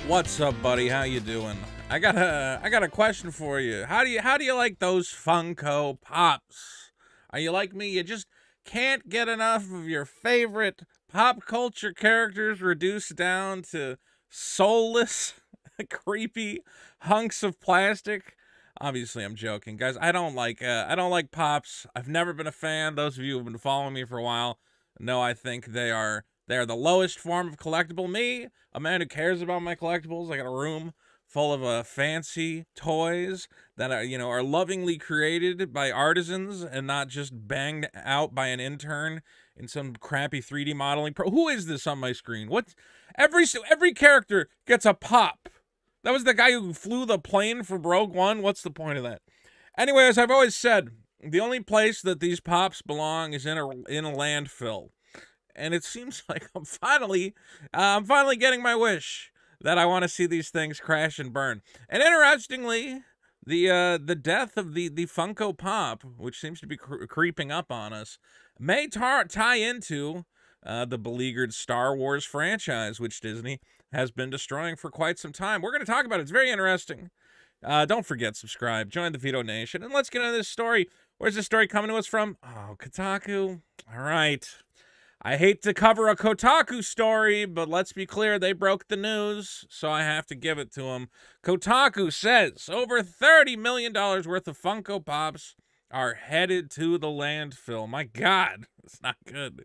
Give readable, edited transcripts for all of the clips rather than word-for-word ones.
What's up, buddy? How you doing? I got a question for you. How do you like those Funko Pops? Are you like me? You just can't get enough of your favorite pop culture characters reduced down to soulless, creepy hunks of plastic? Obviously, I'm joking, guys. I don't like Pops. I've never been a fan. Those of you who've been following me for a while know I think they are the lowest form of collectible. Me, a man who cares about my collectibles. I got a room full of fancy toys that are lovingly created by artisans and not just banged out by an intern in some crappy 3D modeling pro. Who is this on my screen? What? Every character gets a pop. That was the guy who flew the plane for Rogue One. What's the point of that? Anyway, as I've always said, the only place that these pops belong is in a landfill. And it seems like I'm finally getting my wish that I want to see these things crash and burn. And interestingly, the death of the Funko Pop, which seems to be creeping up on us, may tie into the beleaguered Star Wars franchise, which Disney has been destroying for quite some time. We're going to talk about it. It's very interesting. Don't forget, subscribe, join the Vito Nation, and let's get into this story. Where's this story coming to us from? Oh, Kotaku. All right. I hate to cover a Kotaku story, but let's be clear, they broke the news, so I have to give it to them. Kotaku says over $30 million worth of Funko Pops are headed to the landfill. My God, it's not good.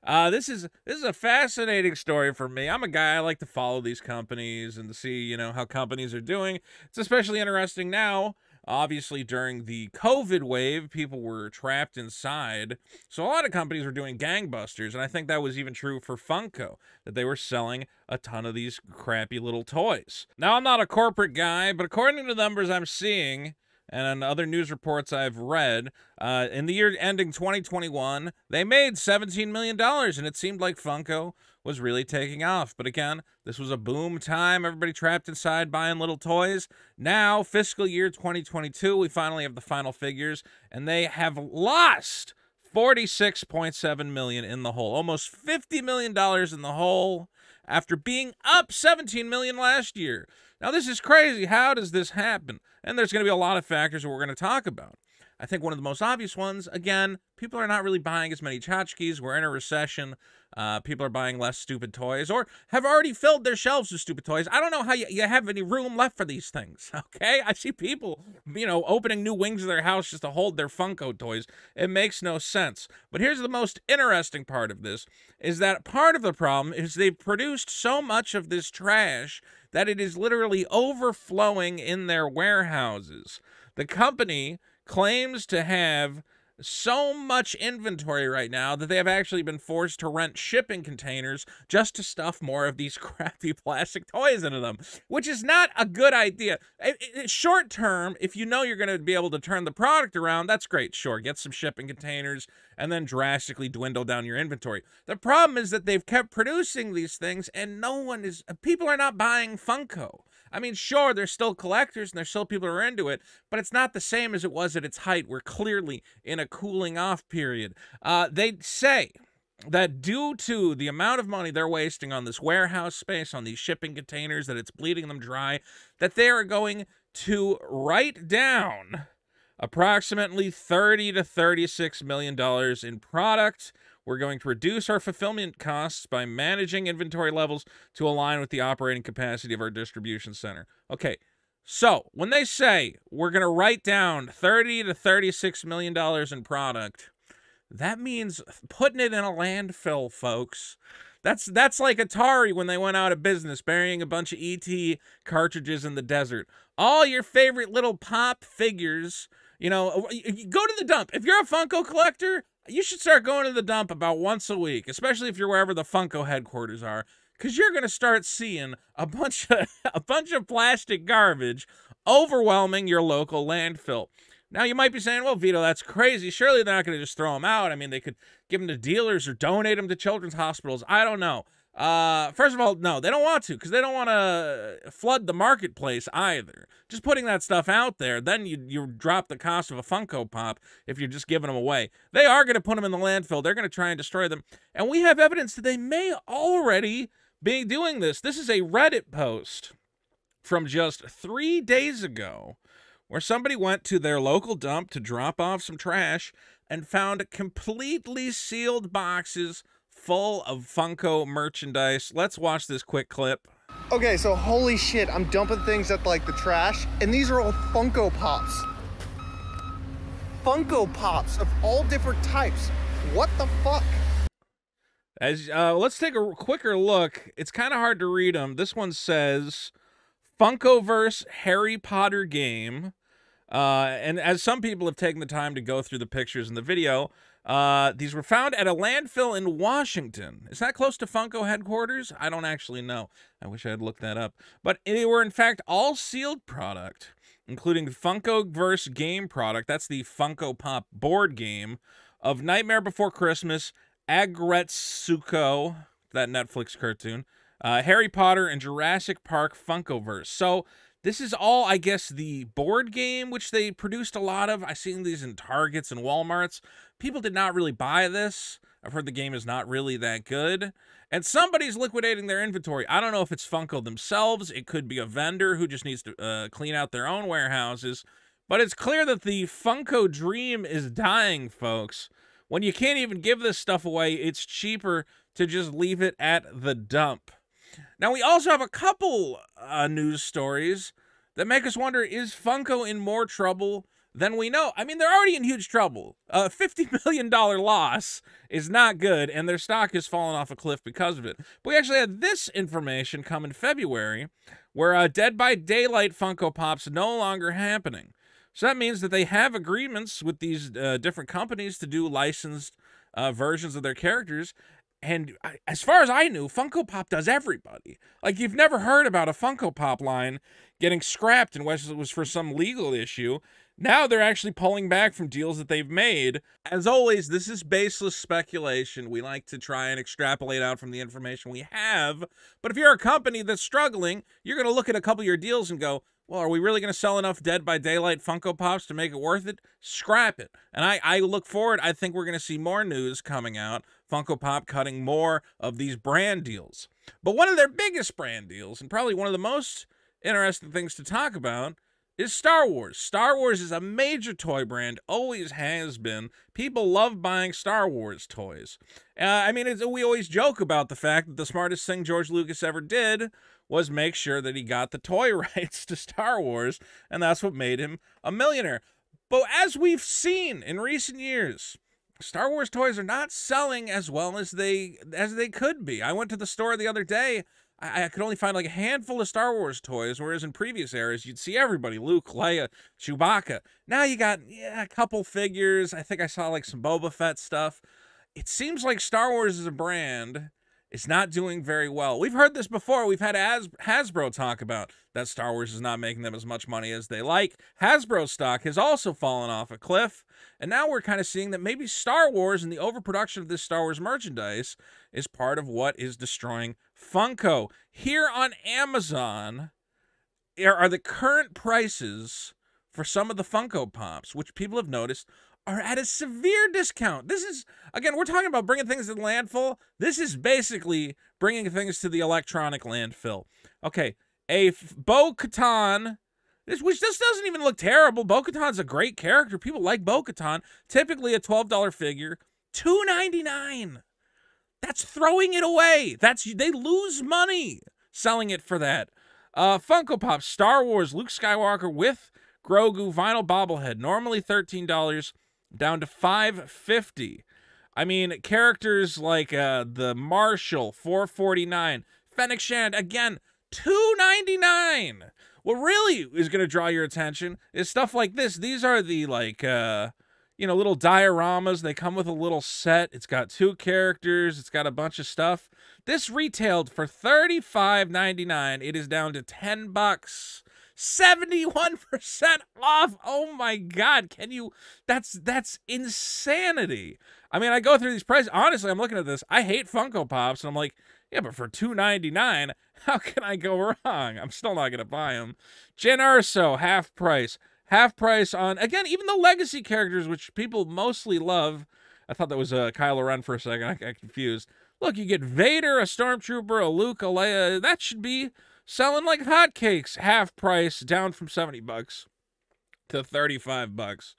This is a fascinating story for me. I'm a guy, I like to follow these companies and to see, how companies are doing. It's especially interesting now. Obviously, during the COVID wave, people were trapped inside. So a lot of companies were doing gangbusters, and I think that was even true for Funko, that they were selling a ton of these crappy little toys. Now, I'm not a corporate guy, but according to the numbers I'm seeing, and other news reports I've read, in the year ending 2021, they made $17 million, and it seemed like Funko was really taking off. But again, this was a boom time, everybody trapped inside buying little toys. Now, fiscal year 2022, we finally have the final figures, and they have lost $46.7 million in the hole. Almost $50 million in the hole after being up $17 million last year. Now, this is crazy. How does this happen? And there's going to be a lot of factors that we're going to talk about. I think one of the most obvious ones, again, people are not really buying as many tchotchkes. We're in a recession. People are buying less stupid toys or have already filled their shelves with stupid toys. I don't know how you have any room left for these things, okay? I see people, opening new wings of their house just to hold their Funko toys. It makes no sense. But here's the most interesting part of this, is that part of the problem is they've produced so much of this trash that it is literally overflowing in their warehouses. The company claims to have so much inventory right now that they have actually been forced to rent shipping containers just to stuff more of these crappy plastic toys into them, which is not a good idea. Short term, if you know you're going to be able to turn the product around, that's great. Sure, get some shipping containers and then drastically dwindle down your inventory. The problem is that they've kept producing these things and people are not buying Funko. I mean, sure, there's still collectors and there's still people who are into it, but it's not the same as it was at its height. We're clearly in a cooling off period. They say that due to the amount of money they're wasting on this warehouse space, on these shipping containers, that it's bleeding them dry, that they are going to write down approximately $30 to $36 million in product. We're going to reduce our fulfillment costs by managing inventory levels to align with the operating capacity of our distribution center. Okay, so when they say we're going to write down $30 to $36 million in product, that means putting it in a landfill, folks. That's like Atari when they went out of business, burying a bunch of ET cartridges in the desert. All your favorite little pop figures, go to the dump. If you're a Funko collector, you should start going to the dump about once a week, especially if you're wherever the Funko headquarters are, because you're going to start seeing a bunch of plastic garbage overwhelming your local landfill. Now, you might be saying, well, Vito, that's crazy. Surely they're not going to just throw them out. I mean, they could give them to dealers or donate them to children's hospitals. I don't know. First of all, no, they don't want to, because they don't want to flood the marketplace either. Just putting that stuff out there, then you drop the cost of a Funko Pop if you're just giving them away. They are going to put them in the landfill. They're going to try and destroy them. And we have evidence that they may already be doing this. This is a Reddit post from just 3 days ago, where somebody went to their local dump to drop off some trash and found completely sealed boxes full of Funko merchandise. Let's watch this quick clip. Okay, so holy shit, I'm dumping things at like the trash, and these are all Funko Pops. Funko Pops of all different types. What the fuck? As let's take a quicker look. It's kind of hard to read them. This one says Funkoverse Harry Potter game. And as some people have taken the time to go through the pictures in the video, these were found at a landfill in Washington. Is that close to Funko headquarters? I don't actually know. I wish I had looked that up. But they were, in fact, all sealed product, including the Funkoverse game product. That's the Funko Pop board game of Nightmare Before Christmas, Agretsuko, that Netflix cartoon, Harry Potter, and Jurassic Park Funkoverse. So this is all, I guess, the board game, which they produced a lot of. I've seen these in Targets and Walmarts. People did not really buy this. I've heard the game is not really that good. And somebody's liquidating their inventory. I don't know if it's Funko themselves. It could be a vendor who just needs to clean out their own warehouses. But it's clear that the Funko dream is dying, folks. When you can't even give this stuff away, it's cheaper to just leave it at the dump. Now, we also have a couple news stories that make us wonder, is Funko in more trouble than we know? I mean, they're already in huge trouble. A $50 million loss is not good, and their stock has fallen off a cliff because of it. But we actually had this information come in February, where Dead by Daylight Funko Pops no longer happening. So that means that they have agreements with these different companies to do licensed versions of their characters. And as far as I knew, Funko Pop does everybody. Like, you've never heard about a Funko Pop line getting scrapped unless it was for some legal issue. Now they're actually pulling back from deals that they've made. As always, this is baseless speculation. We like to try and extrapolate out from the information we have. But if you're a company that's struggling, you're going to look at a couple of your deals and go, well, are we really going to sell enough Dead by Daylight Funko Pops to make it worth it? Scrap it. And I look forward. I think we're going to see more news coming out. Funko Pop cutting more of these brand deals. But one of their biggest brand deals, and probably one of the most interesting things to talk about, is Star Wars. Star Wars is a major toy brand, always has been. People love buying Star Wars toys. I mean, we always joke about the fact that the smartest thing George Lucas ever did was make sure that he got the toy rights to Star Wars, and that's what made him a millionaire. But as we've seen in recent years, Star Wars toys are not selling as well as they could be. I went to the store the other day. I could only find like a handful of Star Wars toys, whereas in previous eras, you'd see everybody. Luke, Leia, Chewbacca. Now you got, a couple figures. I think I saw like some Boba Fett stuff. It seems like Star Wars as a brand is not doing very well. We've heard this before. We've had Hasbro talk about that Star Wars is not making them as much money as they like. Hasbro stock has also fallen off a cliff. And now we're kind of seeing that maybe Star Wars and the overproduction of this Star Wars merchandise is part of what is destroying Funko. Here on Amazon are the current prices for some of the Funko Pops, which people have noticed are at a severe discount. This is, again, we're talking about bringing things to the landfill. This is basically bringing things to the electronic landfill. Okay, a Bo-Katan, which just doesn't even look terrible. Bo-Katan's a great character. People like Bo-Katan. Typically a $12 figure, $2.99. That's throwing it away. They lose money selling it for that. Funko Pop, Star Wars, Luke Skywalker with Grogu vinyl bobblehead, normally $13, down to $5.50. I mean, characters like the Marshal, $4.49. Fennec Shand, again, $2.99. What really is going to draw your attention is stuff like this. These are the, like, little dioramas. They come with a little set. It's got 2 characters. It's got a bunch of stuff. This retailed for $35.99. It is down to $10. 71% off. Oh my God. That's insanity. I mean, I go through these prices. Honestly, I'm looking at this. I hate Funko Pops. And I'm like, yeah, but for $2.99, how can I go wrong? I'm still not going to buy them. Jyn Erso, half price. Half price on, again, even the legacy characters, which people mostly love. I thought that was Kylo Ren for a second. I got confused. Look, you get Vader, a Stormtrooper, a Luke, a Leia. That should be selling like hotcakes, half price, down from 70 bucks to 35 bucks.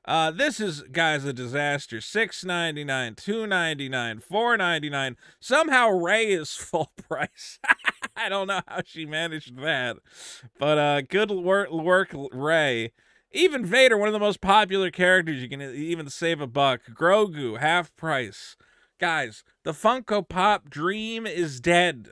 This is, guys, a disaster. $6.99, $2.99, $4.99. Somehow Ray is full price. I don't know how she managed that, but good work, Ray. Even Vader, one of the most popular characters, you can even save a buck. Grogu, half price. Guys, the Funko Pop dream is dead.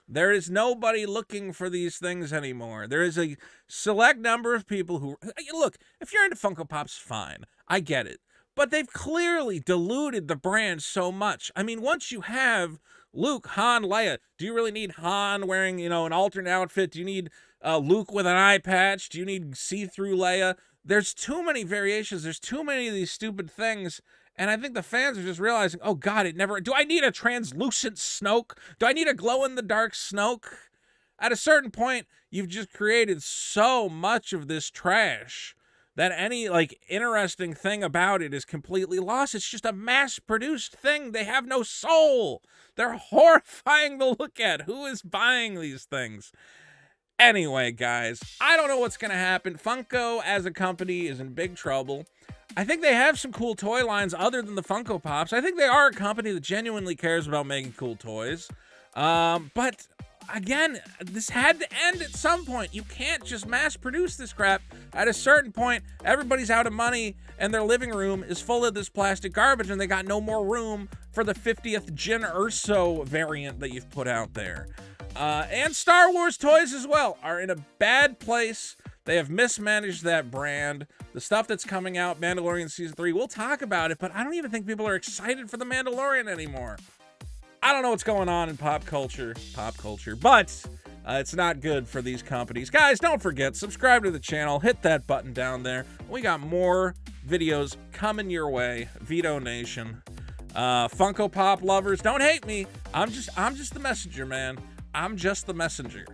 There is nobody looking for these things anymore. There is a select number of people who... Look, if you're into Funko Pops, fine. I get it. But they've clearly diluted the brand so much. I mean, once you have Luke, Han, Leia, do you really need Han wearing, you know, an alternate outfit? Do you need Luke with an eye patch? Do you need see-through Leia? There's too many variations. There's too many of these stupid things. And I think the fans are just realizing, oh, God, it never... Do I need a translucent Snoke? Do I need a glow-in-the-dark Snoke? At a certain point, you've just created so much of this trash that any, like, interesting thing about it is completely lost. It's just a mass-produced thing. They have no soul. They're horrifying to look at. Who is buying these things? Anyway, guys, I don't know what's going to happen. Funko, as a company, is in big trouble. I think they have some cool toy lines other than the Funko Pops. I think they are a company that genuinely cares about making cool toys. But, again, this had to end at some point. You can't just mass-produce this crap. At a certain point, everybody's out of money, and their living room is full of this plastic garbage, and they got no more room for the 50th Jyn Erso variant that you've put out there. And Star Wars toys as well are in a bad place. They have mismanaged that brand. The stuff that's coming out, Mandalorian Season 3, we'll talk about it, but I don't even think people are excited for The Mandalorian anymore. I don't know what's going on in pop culture, but it's not good for these companies. Guys, don't forget, subscribe to the channel, hit that button down there. We got more videos coming your way, Vito Nation. Funko Pop lovers, don't hate me. I'm just the messenger, man. I'm just the messenger.